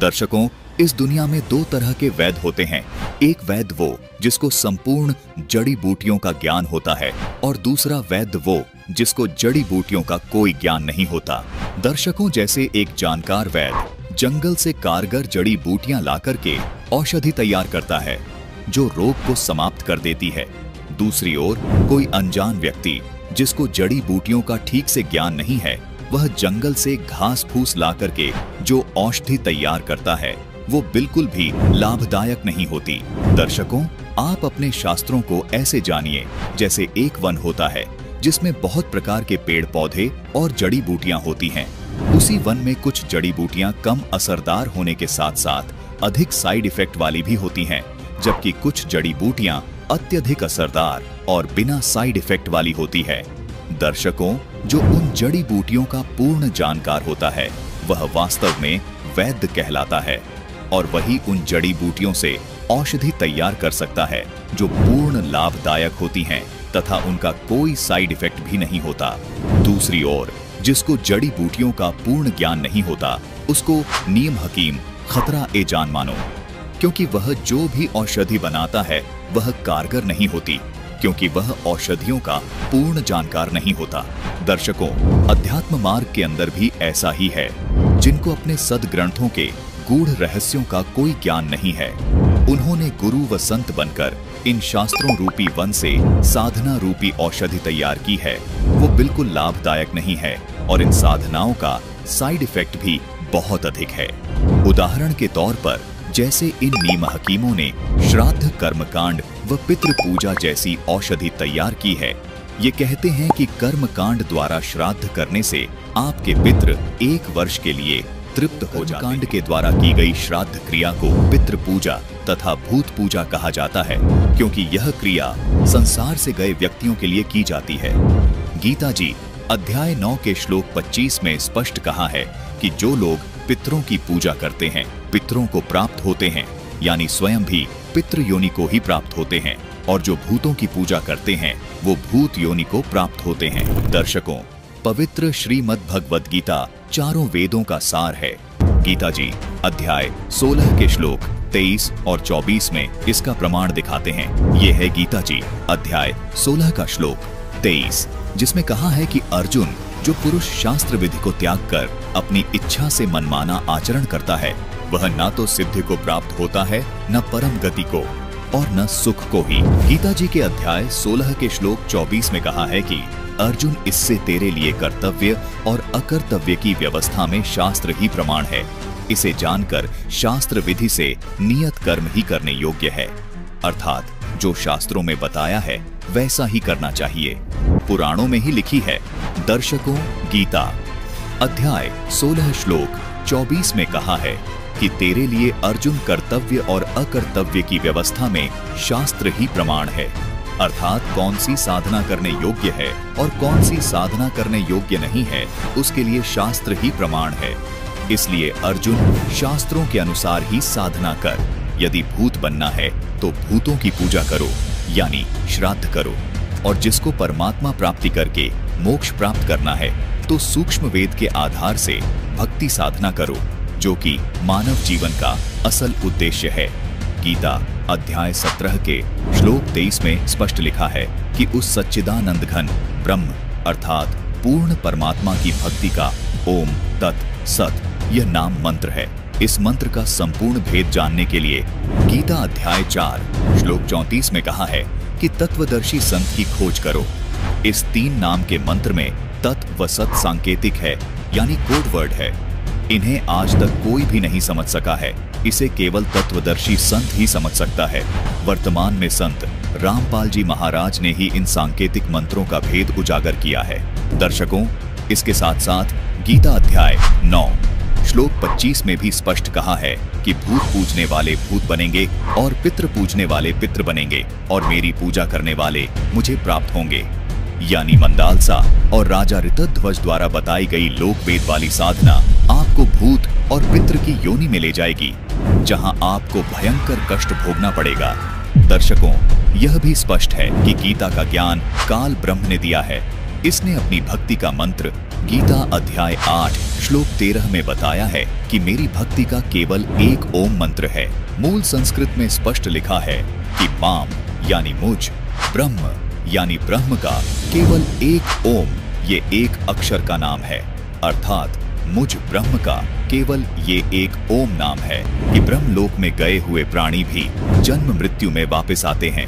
दर्शकों, इस दुनिया में दो तरह के वैद्य होते हैं। एक वैद्य वो जिसको संपूर्ण जड़ी बूटियों का ज्ञान होता है और दूसरा वैद्य वो जिसको जड़ी बूटियों का कोई ज्ञान नहीं होता। दर्शकों, जैसे एक जानकार वैद्य जंगल से कारगर जड़ी बूटियां लाकर के औषधि तैयार करता है जो रोग को समाप्त कर देती है, दूसरी ओर कोई अनजान व्यक्ति जिसको जड़ी बूटियों का ठीक से ज्ञान नहीं है, वह जंगल से घास फूस ला करके जो औषधि तैयार करता है वो बिल्कुल भी लाभदायक नहीं होती। दर्शकों, आप अपने शास्त्रों को ऐसे जानिए जैसे एक वन होता है जिसमें बहुत प्रकार के पेड़ पौधे और जड़ी बूटियां होती हैं। उसी वन में कुछ जड़ी बूटियां कम असरदार होने के साथ साथ अधिक साइड इफेक्ट वाली भी होती हैं, जबकि कुछ जड़ी बूटियां अत्यधिक असरदार और बिना साइड इफेक्ट वाली होती है। दर्शकों, जो उन जड़ी बूटियों का पूर्ण जानकार होता है वह वास्तव में वैद्य कहलाता है और वही उन जड़ी बूटियों से औषधि तैयार कर सकता है जो पूर्ण लाभदायक होती हैं तथा उनका कोई साइड इफेक्ट भी नहीं होता। दूसरी ओर जिसको जड़ी बूटियों का पूर्ण ज्ञान नहीं होता उसको नीम हकीम खतरा ए जान मानो, क्योंकि वह जो भी औषधि बनाता है वह कारगर नहीं होती, क्योंकि वह औषधियों का पूर्ण जानकार नहीं होता। दर्शकों, अध्यात्म मार्ग के अंदर भी ऐसा ही है। जिनको अपने सद्ग्रंथों के गूढ़ रहस्यों का कोई ज्ञान नहीं है, उन्होंने गुरु व संत बनकर इन शास्त्रों रूपी वन से साधना रूपी औषधि तैयार की है, वो बिल्कुल लाभदायक नहीं है और इन साधनाओं का साइड इफेक्ट भी बहुत अधिक है। उदाहरण के तौर पर जैसे इन नीम हकीमों ने श्राद्ध कर्मकांड व पितृ पूजा जैसी औषधि तैयार की है। ये कहते हैं कि कर्मकांड द्वारा श्राद्ध करने से आपके पितृ 1 वर्ष के लिए तृप्त हो जाते हैं। कांड के द्वारा की गई श्राद्ध क्रिया को पितृ पूजा तथा भूत पूजा कहा जाता है, क्योंकि यह क्रिया संसार से गए व्यक्तियों के लिए की जाती है। गीता जी अध्याय 9 के श्लोक 25 में स्पष्ट कहा है कि जो लोग पितरों की पूजा करते हैं पितरों को प्राप्त होते हैं, यानी स्वयं भी पितृ योनि को ही प्राप्त होते हैं, और जो भूतों की पूजा करते हैं वो भूत योनि को प्राप्त होते हैं। दर्शकों, पवित्र श्रीमद् भगवद गीता चारों वेदों का सार है। गीता जी अध्याय 16 के श्लोक 23 और 24 में इसका प्रमाण दिखाते हैं। ये है गीता जी अध्याय 16 का श्लोक 23, जिसमें कहा है कि अर्जुन, जो पुरुष शास्त्र विधि को त्याग कर अपनी इच्छा से मनमाना आचरण करता है वह न तो सिद्धि को प्राप्त होता है, न परम गति को और न सुख को ही। गीता जी के अध्याय 16 के श्लोक 24 में कहा है कि अर्जुन, इससे तेरे लिए कर्तव्य और अकर्तव्य की व्यवस्था में शास्त्र ही प्रमाण है। इसे जानकर शास्त्र विधि से नियत कर्म ही करने योग्य है, अर्थात जो शास्त्रों में बताया है वैसा ही करना चाहिए, पुराणों में ही लिखी है। दर्शकों, गीता अध्याय 16 श्लोक 24 में कहा है कि तेरे लिए अर्जुन कर्तव्य और अकर्तव्य की व्यवस्था में शास्त्र ही प्रमाण है, अर्थात कौन सी साधना करने योग्य है और कौन सी साधना करने योग्य नहीं है उसके लिए शास्त्र ही प्रमाण है। इसलिए अर्जुन, शास्त्रों के अनुसार ही साधना कर। यदि भूत बनना है तो भूतों की पूजा करो, यानी श्राद्ध करो, और जिसको परमात्मा प्राप्ति करके मोक्ष प्राप्त करना है तो सूक्ष्म वेद के आधार से भक्ति साधना करो, जो कि मानव जीवन का असल उद्देश्य है। गीता अध्याय 17 के श्लोक 23 में स्पष्ट लिखा है कि उस सच्चिदानंद घन ब्रह्म अर्थात पूर्ण परमात्मा की भक्ति का ओम तत् सत यह नाम मंत्र है। इस मंत्र का संपूर्ण भेद जानने के लिए गीता अध्याय 4 श्लोक 34 में कहा है कि तत्वदर्शी संत की खोज करो। इस 3 नाम के मंत्र में तत्व व सत सांकेतिक है, यानी कोड वर्ड है। इन्हें आज तक कोई भी नहीं समझ सका है, इसे केवल तत्वदर्शी संत ही समझ सकता है। वर्तमान में संत रामपाल जी महाराज ने ही इन सांकेतिक मंत्रों का भेद उजागर किया है। दर्शकों, इसके साथ साथ गीता अध्याय 9 श्लोक 25 में भी स्पष्ट कहा है कि भूत पूजने वाले भूत बनेंगे और पितृ पूजने वाले पितृ बनेंगे और मेरी पूजा करने वाले मुझे प्राप्त होंगे, यानी मंदालसा और राजा ऋतध्वज द्वारा बताई गई लोक वेद वाली साधना आपको भूत और पितृ की योनि में ले जाएगी, जहां आपको भयंकर कष्ट भोगना पड़ेगा। दर्शकों, यह भी स्पष्ट है कि गीता का ज्ञान काल ब्रह्म ने दिया है। इसने अपनी भक्ति का मंत्र गीता अध्याय 8 श्लोक 13 में बताया है कि मेरी भक्ति का केवल एक ओम मंत्र है। मूल संस्कृत में स्पष्ट लिखा है कि माम यानी मुझ, ब्रह्म यानी ब्रह्म का केवल एक ओम, ये एक अक्षर का नाम है। अर्थात मुझ ब्रह्म का केवल ये एक ओम नाम है कि ब्रह्मलोक में गए हुए प्राणी भी जन्म मृत्यु में वापस आते हैं,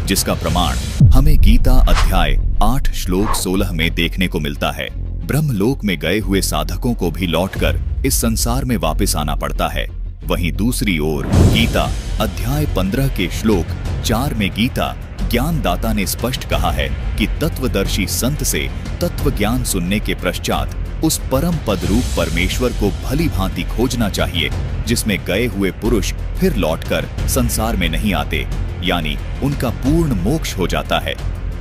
जिसका प्रमाण हमें गीता अध्याय 8 श्लोक 16 में देखने को मिलता है। ब्रह्मलोक में गए हुए साधकों को भी लौटकर इस संसार में वापस आना पड़ता है। वहीं दूसरी ओर गीता अध्याय 15 के श्लोक 4 में गीता ज्ञानदाता ने स्पष्ट कहा है कि तत्वदर्शी संत से तत्व ज्ञान सुनने के पश्चात उस परम पद रूप परमेश्वर को भली भांति खोजना चाहिए, जिसमें गए हुए पुरुष फिर लौटकर संसार में नहीं आते, यानी उनका पूर्ण मोक्ष हो जाता है।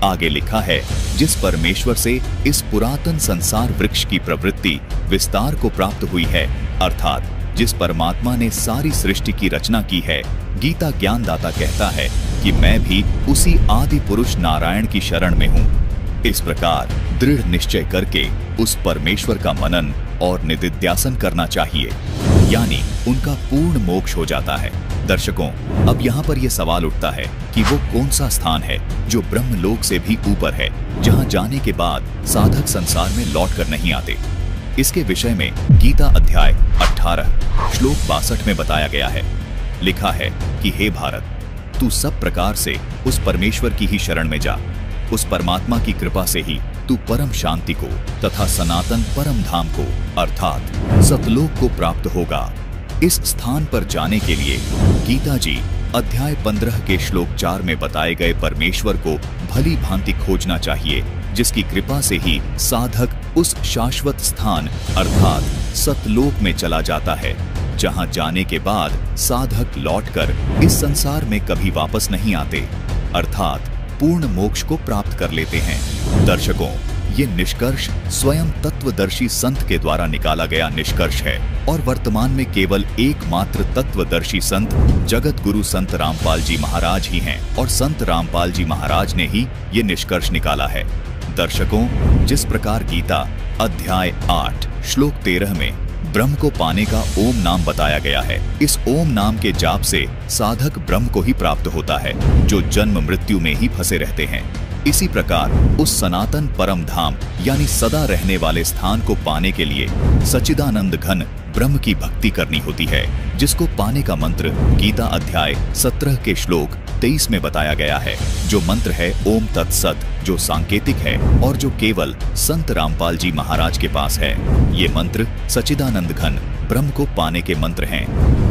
आगे लिखा है, जिस परमेश्वर से इस पुरातन संसार वृक्ष की प्रवृत्ति विस्तार को प्राप्त हुई है, अर्थात जिस परमात्मा ने सारी सृष्टि की रचना की है, गीता ज्ञानदाता कहता है कि मैं भी उसी आदि पुरुष नारायण की शरण में हूँ। इस प्रकार दृढ़ निश्चय करके उस परमेश्वर का मनन और निदिध्यासन करना चाहिए, यानी उनका पूर्ण मोक्ष हो जाता है। दर्शकों, अब यहाँ पर यह सवाल उठता है कि वो कौन सा स्थान है जो ब्रह्मलोक से भी ऊपर है, जहाँ जाने के बाद साधक संसार में लौट कर नहीं आते। इसके विषय में गीता अध्याय 18 श्लोक 62 में बताया गया है। लिखा है कि हे भारत, तू सब प्रकार से उस परमेश्वर की ही शरण में जा। उस परमात्मा की कृपा से ही तू परम शांति को तथा सनातन परम धाम को अर्थात सतलोक को प्राप्त होगा। इस स्थान पर जाने के लिए गीता जी अध्याय 15 के श्लोक 4 में बताए गए परमेश्वर को भली भांति खोजना चाहिए, जिसकी कृपा से ही साधक उस शाश्वत स्थान अर्थात सतलोक में चला जाता है, जहां जाने के बाद साधक लौटकर इस संसार में कभी वापस नहीं आते, अर्थात पूर्ण मोक्ष को प्राप्त कर लेते हैं। दर्शकों, ये निष्कर्ष स्वयं तत्वदर्शी संत के द्वारा निकाला गया निष्कर्ष है और वर्तमान में केवल एकमात्र तत्वदर्शी संत जगत गुरु संत रामपाल जी महाराज ही हैं और संत रामपाल जी महाराज ने ही ये निष्कर्ष निकाला है। दर्शकों, जिस प्रकार गीता अध्याय 8 श्लोक 13 में ब्रह्म को पाने का ओम नाम बताया गया है, इस ओम नाम के जाप से साधक ब्रह्म को ही प्राप्त होता है, जो जन्म मृत्यु में ही फंसे रहते हैं। इसी प्रकार उस सनातन परम धाम यानी सदा रहने वाले स्थान को पाने के लिए सच्चिदानंद घन ब्रह्म की भक्ति करनी होती है, जिसको पाने का मंत्र गीता अध्याय 17 के श्लोक 23 में बताया गया है, जो मंत्र है ओम तत्सत, जो सांकेतिक है और जो केवल संत रामपाल जी महाराज के पास है। ये मंत्र सच्चिदानंद घन ब्रह्म को पाने के मंत्र हैं।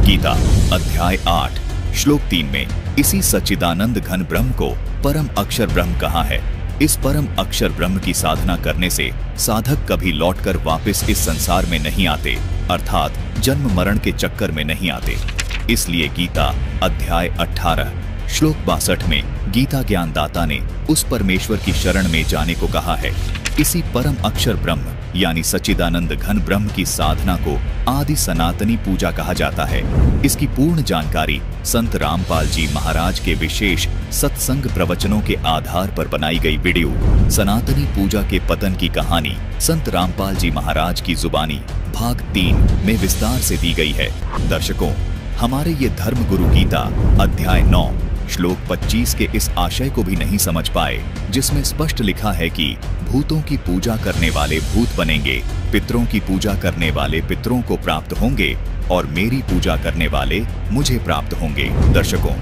गीता अध्याय 8 श्लोक 3 में इसी सच्चिदानंद घन ब्रह्म को परम अक्षर ब्रह्म कहा है। इस परम अक्षर ब्रह्म की साधना करने से साधक कभी लौटकर वापस इस संसार में नहीं आते, अर्थात जन्म मरण के चक्कर में नहीं आते। इसलिए गीता अध्याय 18 श्लोक 62 में गीता ज्ञानदाता ने उस परमेश्वर की शरण में जाने को कहा है। इसी परम अक्षर ब्रह्म यानी सच्चिदानंद घन ब्रह्म की साधना को आदि सनातनी पूजा कहा जाता है। इसकी पूर्ण जानकारी संत रामपाल जी महाराज के विशेष सत्संग प्रवचनों के आधार पर बनाई गई वीडियो सनातनी पूजा के पतन की कहानी संत रामपाल जी महाराज की जुबानी भाग 3 में विस्तार से दी गई है। दर्शकों, हमारे ये धर्म गुरु गीता अध्याय 9 श्लोक 25 के इस आशय को भी नहीं समझ पाए, जिसमें स्पष्ट लिखा है कि भूतों की पूजा करने वाले भूत बनेंगे, पितरों की पूजा करने वाले पितरों को प्राप्त होंगे और मेरी पूजा करने वाले मुझे प्राप्त होंगे। दर्शकों,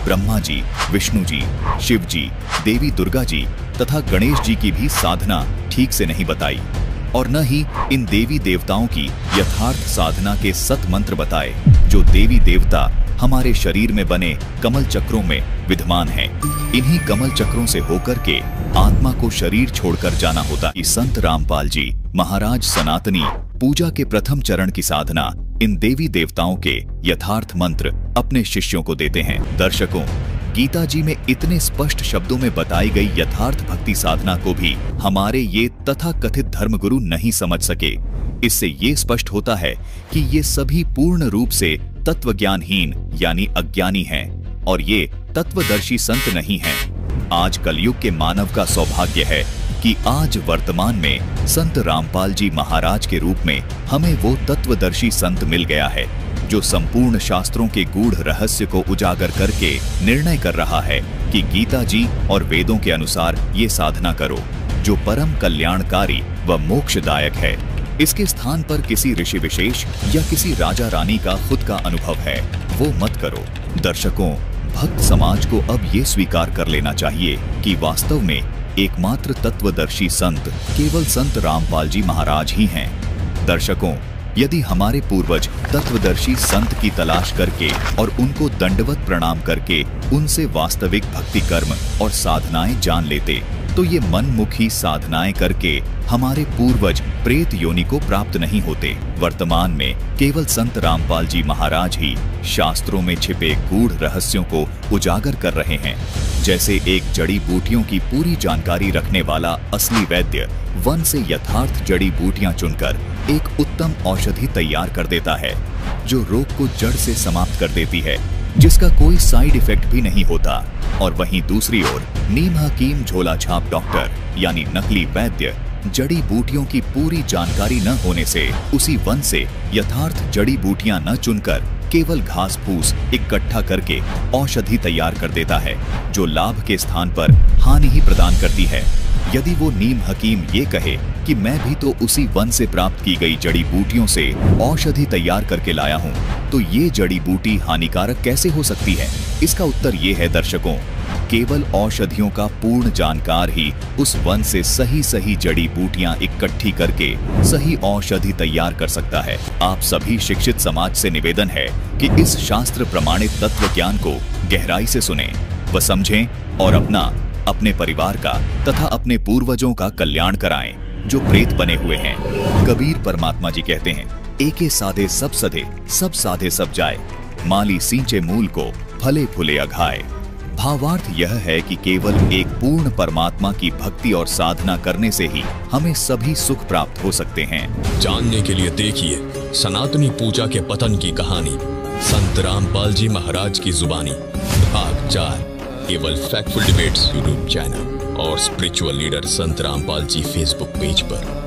ब्रह्मा जी, विष्णु जी, शिव जी, देवी दुर्गा जी तथा गणेश जी की भी साधना ठीक से नहीं बताई और न ही इन देवी देवताओं की यथार्थ साधना के सत मंत्र बताए, जो देवी देवता हमारे शरीर में बने कमल चक्रों में विद्यमान हैं। इन्हीं कमल चक्रों से होकर के आत्मा को शरीर छोड़कर जाना होता है। संत रामपाल जी महाराज सनातनी पूजा के प्रथम चरण की साधना इन देवी देवताओं के यथार्थ मंत्र अपने शिष्यों को देते हैं। दर्शकों, गीता जी में इतने स्पष्ट शब्दों में बताई गई यथार्थ भक्ति साधना को भी हमारे ये तथाकथित धर्मगुरु नहीं समझ सके। इससे ये स्पष्ट होता है कि ये सभी पूर्ण रूप से तत्वज्ञानहीन यानी अज्ञानी हैं और ये तत्वदर्शी संत नहीं हैं। आज कलयुग के मानव का सौभाग्य है कि आज वर्तमान में संत रामपाल जी महाराज के रूप में हमें वो तत्वदर्शी संत मिल गया है जो संपूर्ण शास्त्रों के गूढ़ रहस्य को उजागर करके निर्णय कर रहा है कि गीता जी और वेदों के अनुसार ये साधना करो जो परम कल्याणकारी व मोक्षदायक है। इसके स्थान पर किसी ऋषि विशेष या किसी राजा रानी का खुद का अनुभव है, वो मत करो। दर्शकों, भक्त समाज को अब ये स्वीकार कर लेना चाहिए कि वास्तव में एकमात्र तत्वदर्शी संत केवल संत रामपाल जी महाराज ही हैं। दर्शकों, यदि हमारे पूर्वज तत्वदर्शी संत की तलाश करके और उनको दंडवत प्रणाम करके उनसे वास्तविक भक्ति कर्म और साधनाएं जान लेते तो ये मनमुखी साधनाएं करके हमारे पूर्वज प्रेत योनि को प्राप्त नहीं होते। वर्तमान में केवल संत रामपाल जी महाराज ही शास्त्रों में छिपे गूढ़ रहस्यों को उजागर कर रहे हैं। जैसे एक जड़ी बूटियों की पूरी जानकारी रखने वाला असली वैद्य वन से यथार्थ जड़ी बूटियां चुनकर एक उत्तम औषधि तैयार कर देता है जो रोग को जड़ से समाप्त कर देती है, जिसका कोई साइड इफेक्ट भी नहीं होता। और वहीं दूसरी ओर नीम हकीम झोला छाप डॉक्टर यानी नकली वैद्य जड़ी बूटियों की पूरी जानकारी न होने से उसी वन से यथार्थ जड़ी बूटियां न चुनकर केवल घास फूस इकट्ठा करके औषधि तैयार कर देता है जो लाभ के स्थान पर हानि ही प्रदान करती है। यदि वो नीम हकीम ये कहे कि मैं भी तो उसी वन से प्राप्त की गई जड़ी बूटियों से औषधि तैयार करके लाया हूँ, तो ये जड़ी बूटी हानिकारक कैसे हो सकती है? इसका उत्तर ये है दर्शकों, केवल औषधियों का पूर्ण जानकार ही उस वन से सही जड़ी बूटियां इकट्ठी करके सही औषधि तैयार कर सकता है। आप सभी शिक्षित समाज से निवेदन है कि इस शास्त्र प्रमाणित तत्व ज्ञान को गहराई से सुनें व समझें और अपने परिवार का तथा अपने पूर्वजों का कल्याण कराएं जो प्रेत बने हुए हैं। कबीर परमात्मा जी कहते हैं, एके साधे सब सधे, सब साधे सब जाए, माली सींचे मूल को, फले फूले अघाए। भावार्थ यह है कि केवल एक पूर्ण परमात्मा की भक्ति और साधना करने से ही हमें सभी सुख प्राप्त हो सकते हैं। जानने के लिए देखिए सनातनी पूजा के पतन की कहानी, संत रामपाल जी महाराज की जुबानी, भाग 4, केवल फैक्टफुल डिबेट्स यूट्यूब चैनल और स्पिरिचुअल लीडर संत रामपाल जी फेसबुक पेज पर।